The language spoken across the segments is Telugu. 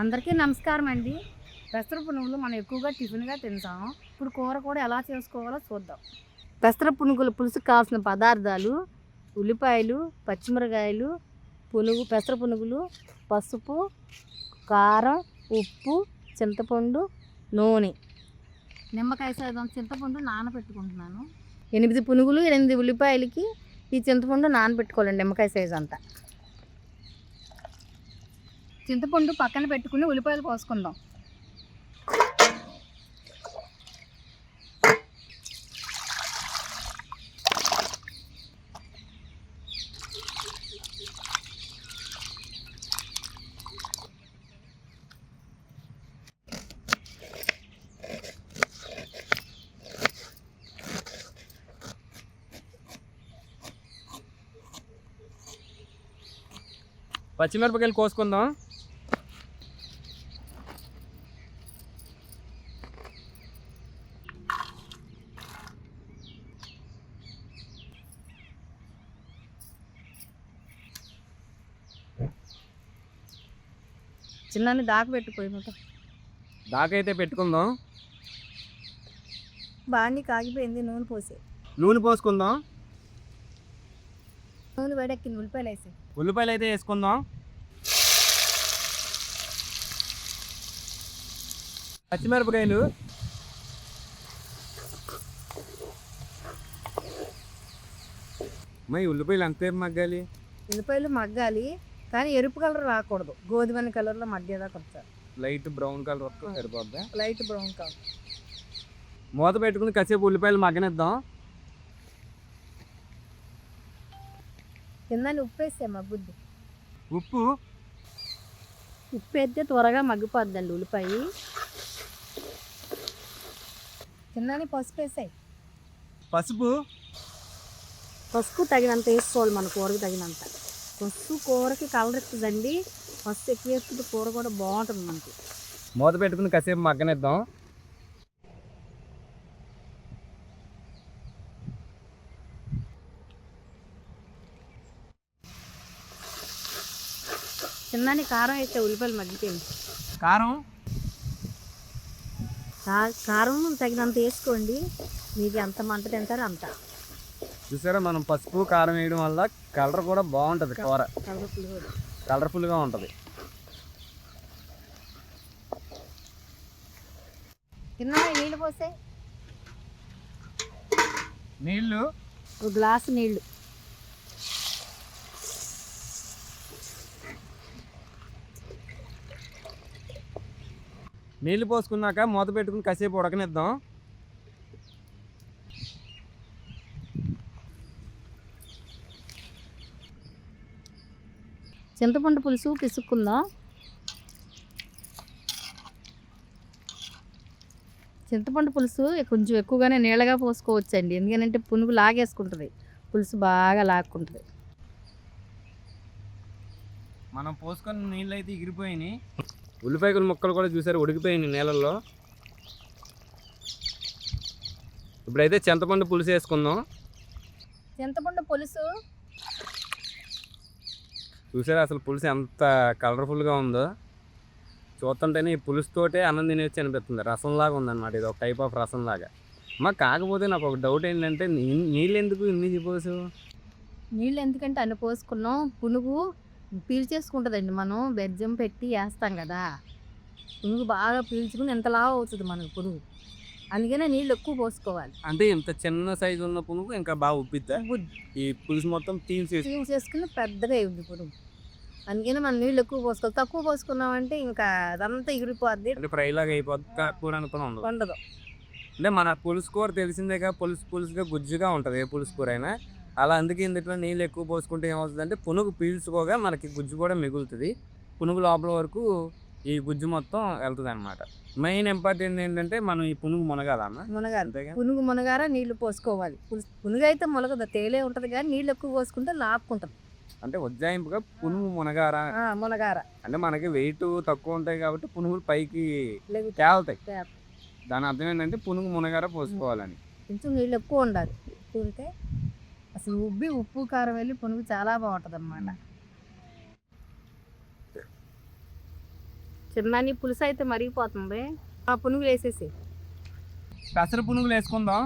అందరికీ నమస్కారం అండి. పెసర పునుగులు మనం ఎక్కువగా టిఫిన్గా తింటాం. ఇప్పుడు కూర కూడా ఎలా చేసుకోవాలో చూద్దాం. పెసర పునుగుల పులుసుకు కావాల్సిన పదార్థాలు: ఉల్లిపాయలు, పచ్చిమిరకాయలు, పెసర పునుగులు, పసుపు, కారం, ఉప్పు, చింతపండు, నూనె. నిమ్మకాయ సైతం చింతపండు నానబెట్టుకుంటున్నాను. 8 పునుగులు 8 ఉల్లిపాయలకి ఈ చింతపండు నానబెట్టుకోవాలండి. నిమ్మకాయ సైజు అంతా. చింతపండు పక్కన పెట్టుకుని ఉల్లిపాయలు కోసుకుందాం. పచ్చిమిరపకాయలు కోసుకుందాం. చిన్నాన్ని దాకబెట్టిపోయి దాకైతే పెట్టుకుందాం. బాగా కాగిపోయింది. నూనె పోసుకుందాం. నూనె వేడెక్కింది. ఉల్లిపాయలు అయితే వేసుకుందాం. పచ్చిమిరపకాయలు, ఉల్లిపాయలు ఎంతసేపు మగ్గాలి? ఉల్లిపాయలు మగ్గాలి, కానీ ఎరుపు కలర్ రాకూడదు. గోధుమ కలర్లో మగ్గేదాకా వచ్చారు. లైట్ బ్రౌన్ కలర్ వస్తే సరిపోద్దా? Light brown colour. మూత పెట్టుకుని కాసేపు ఉల్లిపాయలు మగ్గనిద్దాం. కింద ఉప్పు వేస్తే మగ్గుద్ది. ఉప్పు వేస్తే త్వరగా మగ్గిపోద్దండి ఉల్లిపాయ. కింద పసుపు వేసాయి. పసుపు తగినంత వేసుకోవాలి. మన కూరకు తగినంత. పసుపు కూరకి కలర్ ఎక్కుతుందండి. పసుపు ఎక్కువ వేసుకుంటే కూర కూడా బాగుంటుంది మనకి. మూత పెట్టుకుని కాసేపు మగ్గనిద్దాం. చిన్నని కారం వేస్తే ఉల్లిపాయలు మగ్గిపోయింది. కారం తగినంత వేసుకోండి. మీకు ఎంత మంట తింటారో అంత. చూసారా, మనం పసుపు కారం వేయడం వల్ల కలర్ కూడా బాగుంటుంది. కూర కలర్ఫుల్గా ఉంటుంది. నీళ్ళు పోసే. నీళ్ళు ఒక గ్లాసు నీళ్ళు. నీళ్ళు పోసుకున్నాక మూత పెట్టుకుని కాసేపు ఉడకనిద్దాం. చింతపండు పులుసు పిసుక్కుందాం. చింతపండు పులుసు కొంచెం ఎక్కువగానే నీళ్ళగా పోసుకోవచ్చండి. ఎందుకంటే పునుగు లాగేసుకుంటుంది. పులుసు బాగా లాక్కుంటుంది. మనం పోసుకున్న నీళ్ళు అయితే ఎగిరిపోయినాయి. ఉల్లిపాయల ముక్కలు కూడా చూసారు, ఉడికిపోయినాయి నీళ్ళల్లో. ఇప్పుడైతే చింతపండు పులుసు వేసుకుందాం. చింతపండు పులుసు చూసారా, అసలు పులుసు ఎంత కలర్ఫుల్గా ఉందో. చూస్తుంటేనే ఈ పులుసుతోటే అన్నం తినేసి అనిపిస్తుంది. రసంలాగా ఉందన్నమాట. ఇది ఒక టైప్ ఆఫ్ రసం లాగా. కాకపోతే నాకు ఒక డౌట్ ఏంటంటే, నీళ్ళు ఎందుకు ఇన్ని పోసు? నీళ్ళు ఎందుకంటే అన్ని పోసుకున్నాం. పునుగు పీల్చేసుకుంటుందండి. మనం బెజ్జం పెట్టి వేస్తాం కదా, పునుగు బాగా పీల్చుకుని ఎంతలా అవుతుంది మనకు పునుగు. అందుకనే నీళ్ళు ఎక్కువ పోసుకోవాలి. అంటే ఇంత చిన్న సైజు ఉన్న పునుగు ఇంకా బాగా ఉబ్బిద్దా? ఈ పులుసు మొత్తం తీసుకుని పెద్దగా అయ్యింది పునుగు. అందుకని మనం నీళ్ళు ఎక్కువ పోసుకోవాలి. తక్కువ పోసుకున్నామంటే ఇంకా అదంతా ఎగిరిపోద్ది. అంటే ఫ్రై లాగా అయిపోద్ది. కూర అనుకుని ఉండదు. అంటే మన పులుసు కూర తెలిసిందేగా, పులుసుగా గుజ్జుగా ఉంటుంది ఏ పులుసు కూర అయినా. అలా అందుకే ఇందులో నీళ్ళు ఎక్కువ పోసుకుంటే ఏమవుతుందంటే పునుగు పీల్చుకోగా మనకి గుజ్జు కూడా మిగులుతుంది. పునుగు లోపల వరకు ఈ గుజ్జు మొత్తం వెళ్తుంది అనమాట. మెయిన్ ఇంపార్టెంట్ ఏంటంటే మనం ఈ పునుగు మునగాలన్నా. పునుగు మునగారా నీళ్లు పోసుకోవాలి. పునుగు అయితే మునగదు, తేలే ఉంటుంది. కానీ నీళ్ళు ఎక్కువ పోసుకుంటే లాపుకుంటుంది. అంటే ఉజ్జాయింపుగా పునుగు మునగారా. అంటే మనకి వెయిట్ తక్కువ ఉంటాయి కాబట్టి పునుగులు పైకి తేలుతాయి. దాని అర్థం ఏంటంటే పునుగు మునగారా పోసుకోవాలని. కొంచెం నీళ్ళు ఎక్కువ ఉండాలి. కూరితే అసలు ఉప్పు కారం వెళ్ళి పునుగు చాలా బాగుంటుంది అన్నమాట. చిన్నాని పులుసు అయితే మరిగిపోతుంది. ఆ పునుగులు వేసేసి పెసర పునుగులు వేసుకుందాం.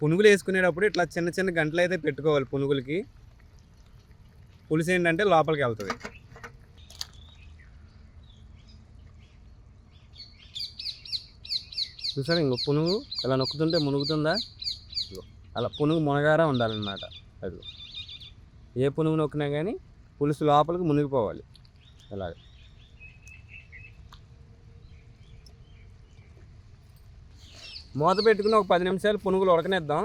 పునుగులు వేసుకునేటప్పుడు ఇట్లా చిన్న చిన్న గంటలు అయితే పెట్టుకోవాలి. పునుగులకి పులుసు ఏంటంటే లోపలికి వెళ్తుంది. చూసారా ఇంకో పునుగు ఇలా నొక్కుతుంటే మునుగుతుందా? అలా పునుగు మునగారా ఉండాలన్నమాట. అది ఏ పునుగు నొక్కినా కానీ పులుసు లోపలికి మునిగిపోవాలి. ఇలాగ మూత పెట్టుకుని ఒక 10 నిమిషాలు పునుగులు ఉడకనిద్దాం.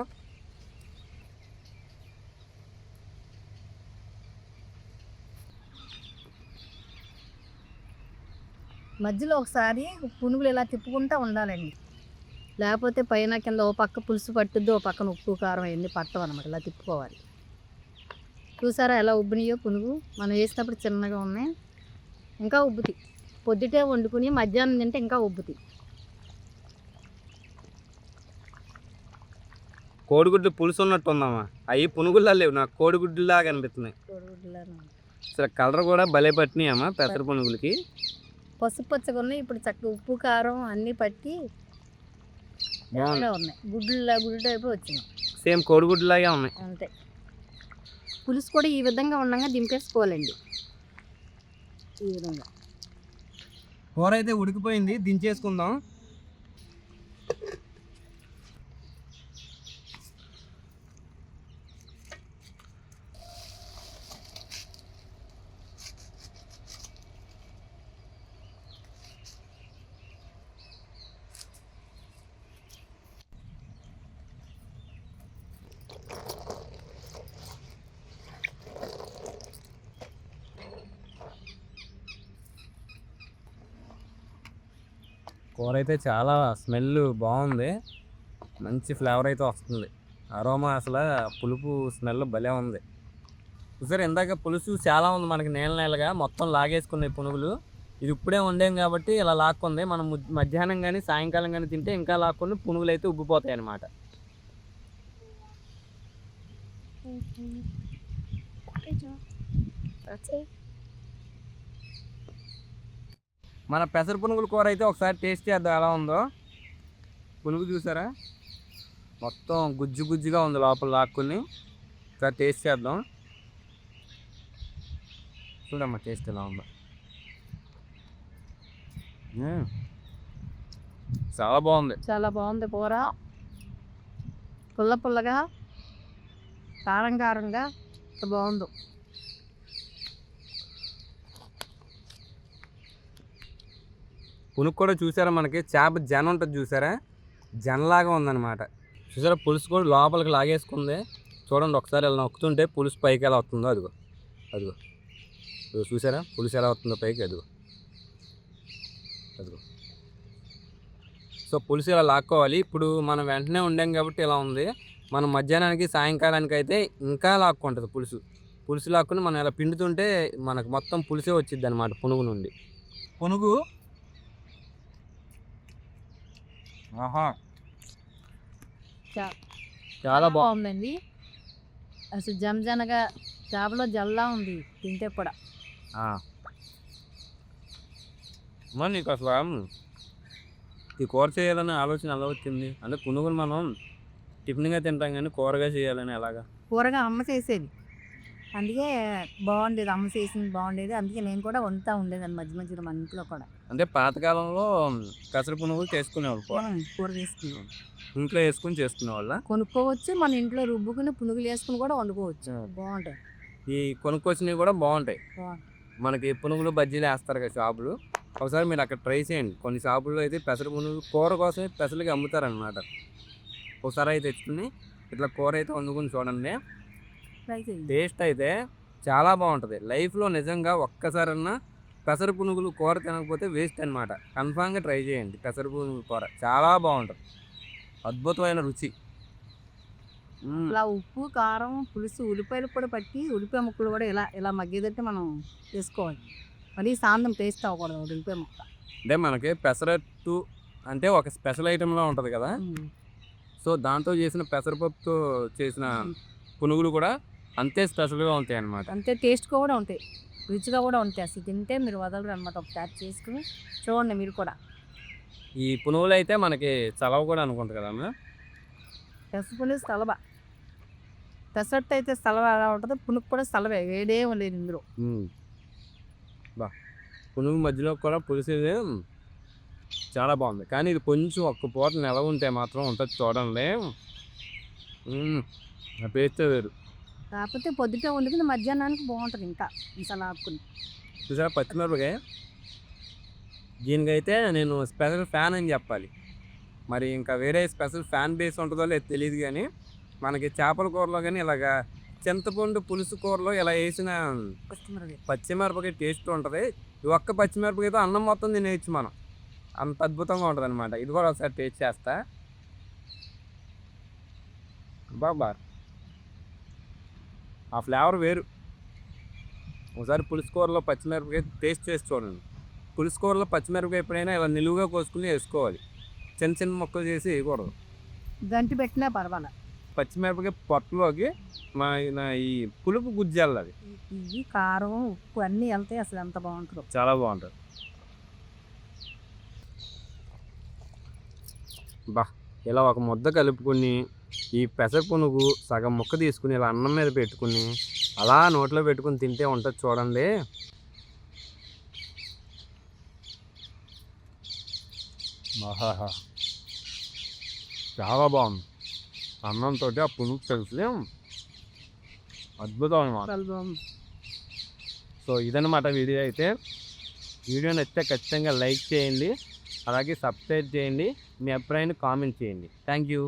మధ్యలో ఒకసారి పునుగులు ఇలా తిప్పుకుంటూ ఉండాలండి. లేకపోతే పైన కింద ఓ పక్క పులుసు పట్టుద్ది, ఓ పక్కన ఉప్పు కారం అవన్నీ పట్టవు అనమాట. ఇలా తిప్పుకోవాలి. చూసారా ఎలా ఉబ్బినాయో పునుగు? మనం వేసినప్పుడు చిన్నగా ఉన్నాయి, ఇంకా ఉబ్బుతాయి. పొద్దుటే వండుకుని మధ్యాహ్నం తింటే ఇంకా ఉబ్బుతాయి. కోడిగుడ్డు పులుసు ఉన్నట్టు ఉందమ్మా. అవి పునుగుల్లా లేవు, నాకు కోడిగుడ్డులాగా అనిపిస్తున్నాయి. అసలు కలర్ కూడా భలే పట్టినాయమ్మా పెసర పునుగులకి. పసుపు పచ్చగా ఉన్నాయి. ఇప్పుడు చక్కగా ఉప్పు కారం అన్నీ పట్టి ఉన్నాయి. గుడ్డు టైపు వచ్చినాయి. సేమ్ కోడిగుడ్డులాగే ఉన్నాయి. అంతే. పులుసు కూడా ఈ విధంగా ఉండగా దింపేసుకోవాలండి. ఈ విధంగా కూర అయితే ఉడికిపోయింది, దించేసుకుందాం. కూర అయితే చాలా స్మెల్ బాగుంది, మంచి ఫ్లేవర్ అయితే వస్తుంది. అరోమా అసలు పులుపు స్మెల్ భలే ఉంది. చూసారు ఇందాక పులుసు చాలా ఉంది మనకి, నేలగా మొత్తం లాగేసుకున్నాయి పునుగులు. ఇది ఇప్పుడే వండాం కాబట్టి ఇలా లాక్కుంది. మనం మధ్యాహ్నం కానీ సాయంకాలం కానీ తింటే ఇంకా లాక్కొని పునుగులు అయితే ఉబ్బిపోతాయి అన్నమాట. మన పెసర పునుగుల కూర అయితే ఒకసారి టేస్ట్ చేద్దాం ఎలా ఉందో. పునుగు చూసారా మొత్తం గుజ్జు గుజ్జుగా ఉంది లోపల లాక్కుని. ఒకసారి టేస్ట్ చేద్దాం. చూడమ్మా టేస్ట్ ఎలా ఉందో. చాలా బాగుంది. చాలా బాగుంది కూర. పుల్ల పుల్లగా కారం కారంగా బాగుంది. పునుగు కూడా చూసారా మనకి చేప జన ఉంటుంది చూసారా, జనలాగా ఉందన్నమాట. చూసారా పులుసు కూడా లోపలికి లాగేసుకుంది. చూడండి ఒకసారి ఇలా నొక్కుతుంటే పులుసు పైకి ఎలా వస్తుందో. అదిగో అదిగో చూసారా పులుసు ఎలా వస్తుందో పైకి. అదిగో అదిగో. సో పులుసు ఇలా లాక్కోవాలి. ఇప్పుడు మనం వెంటనే ఉండాం కాబట్టి ఇలా ఉంది. మనం మధ్యాహ్నానికి సాయంకాలానికి అయితే ఇంకా లాక్కుంటుంది పులుసు. పులుసు లాక్కుని మనం ఇలా పిండుతుంటే మనకు మొత్తం పులుసే వచ్చింది అనమాట పునుగు నుండి. పునుగు చాలా బాగుందండి. అసలు జనజనగా చేపలో జల్లా ఉంది తింటే కూడా. నీకు అసలు ఈ కూర చేయాలని ఆలోచన ఎలా వచ్చింది? అంటే పునుగులు మనం టిఫిన్గా తింటాం కానీ కూరగా చేయాలని ఎలాగా? కూరగా అమ్మ చేసేది, అందుకే బాగుండేది. అమ్మ చేసింది బాగుండేది, అందుకే నేను కూడా వండుతూ ఉండేదాన్ని మధ్య మధ్యలో మన ఇంట్లో కూడా. అంటే పాతకాలంలో పెసర పునుగులు చేసుకునేవాళ్ళు, కూర చేసుకునేవాళ్ళు. ఇంట్లో వేసుకుని చేసుకునేవాళ్ళ. కొనుక్కోవచ్చు, మన ఇంట్లో రుబ్బుకుని పునుగులు వేసుకుని కూడా వండుకోవచ్చు. బాగుంటాయి. ఈ కొనుక్కొచ్చినవి కూడా బాగుంటాయి. మనకి పునుగులు బజ్జీలు వేస్తారు కదా షాపులు, ఒకసారి మీరు అక్కడ ట్రై చేయండి. కొన్ని షాపుల్లో అయితే పెసర పునుగు కూర కోసమే పెసలకి అమ్ముతారనమాట. ఒకసారి అయితే తెచ్చుకుని ఇట్లా కూర అయితే వండుకుని చూడండి. టేస్ట్ అయితే చాలా బాగుంటుంది. లైఫ్లో నిజంగా ఒక్కసారన్నా పెసర పునుగులు కూర తినకపోతే వేస్ట్ అనమాట. కన్ఫామ్గా ట్రై చేయండి. పెసర పునుగులు కూర చాలా బాగుంటుంది, అద్భుతమైన రుచి. ఇలా ఉప్పు కారం పులుసు ఉల్లిపాయలు కూడా పట్టి ఉల్లిపాయ ముక్కలు కూడా ఇలా ఇలా మగ్గేదట్టు మనం వేసుకోవాలి. మరి సాంతం టేస్ట్ అవ్వకూడదు ఉల్లిపాయ ముక్క. అంటే మనకి పెసరట్టు అంటే ఒక స్పెషల్ ఐటెంలా ఉంటుంది కదా, సో దాంతో చేసిన పెసరపప్పుతో చేసిన పునుగులు కూడా అంతే స్పెషల్గా ఉంటాయి అన్నమాట. అంతే టేస్ట్ కూడా ఉంటాయి. రుచిగా కూడా ఉంటాయి. అసలు తింటే మీరు వదలరు అనమాట. ఒకసారి చేసుకుని చూడండి మీరు కూడా. ఈ పునుగులు అయితే మనకి చలవ కూడా అనుకుంటా కదమ్మా. పెసర పులుసు సలవ. పెసరట్టు అయితే సలవ ఎలా ఉంటుందో పునుగు కూడా సలవే, వేడేం లేదు ఇందులో. బా పునుగు మధ్యలో కూడా పులుసు ఇది చాలా బాగుంది. కానీ ఇది కొంచెం ఒక్క పూట నిలవ ఉంటే మాత్రం ఉంటుంది చూడండి. ఆ పేస్ట్ వేరు. కాకపోతే పొద్దుటే వండుకుని మధ్యాహ్నానికి బాగుంటుంది ఇంకా మసాలా ఆకుని. చూసారా పచ్చిమిరపకాయ, దీనికైతే నేను స్పెషల్ ఫ్యాన్ అని చెప్పాలి. మరి ఇంకా వేరే స్పెషల్ ఫ్యాన్ బేస్ ఉంటుందో లేదో తెలియదు. కానీ మనకి చేపల కూరలో కానీ ఇలాగా చింతపండు పులుసు కూరలో ఇలా వేసిన పచ్చిమిరపకాయ టేస్ట్ ఉంటుంది. ఈ ఒక్క పచ్చిమిరపకాయతో అన్నం మొత్తం తినేయచ్చు మనం, అంత అద్భుతంగా ఉంటుంది అనమాట. ఇది కూడా ఒకసారి టేస్ట్ చేస్తా. బాబా ఆ ఫ్లేవర్ వేరు. ఒకసారి పులుసు కూరలో పచ్చిమిరపకాయ టేస్ట్ చేసి చూడండి. పులుసు కూరలో పచ్చిమిరపకాయ ఎప్పుడైనా ఇలా నిలువుగా కోసుకుని వేసుకోవాలి, చిన్న చిన్న ముక్కలు చేసి వేయకూడదు. గంటి పెట్టినా పర్వాలేదు. పచ్చిమిరపకాయ పొట్టలోకి ఈ పులుపు గుజ్జు వెళ్ళాలి. ఇవి కారం ఉప్పు అన్నీ వెళ్తాయి. అసలు ఎంత బాగుంటుందో. చాలా బాగుంటుంది. బా ఇలా ఒక ముద్ద కలుపుకొని ఈ పెసర పునుగు సగం ముక్క తీసుకుని ఇలా అన్నం మీద పెట్టుకుని అలా నోట్లో పెట్టుకుని తింటే ఉంటుంది చూడండి. ఆహాహా చాలా బాగుంది. అన్నంతో ఆ పునుగు కలిసి అద్భుతం అన్నమాట. సో ఇదన్నమాట వీడియో అయితే. వీడియో నచ్చితే ఖచ్చితంగా లైక్ చేయండి, అలాగే సబ్స్క్రైబ్ చేయండి, మీ అభిప్రాయాన్ని కామెంట్ చేయండి. Thank you.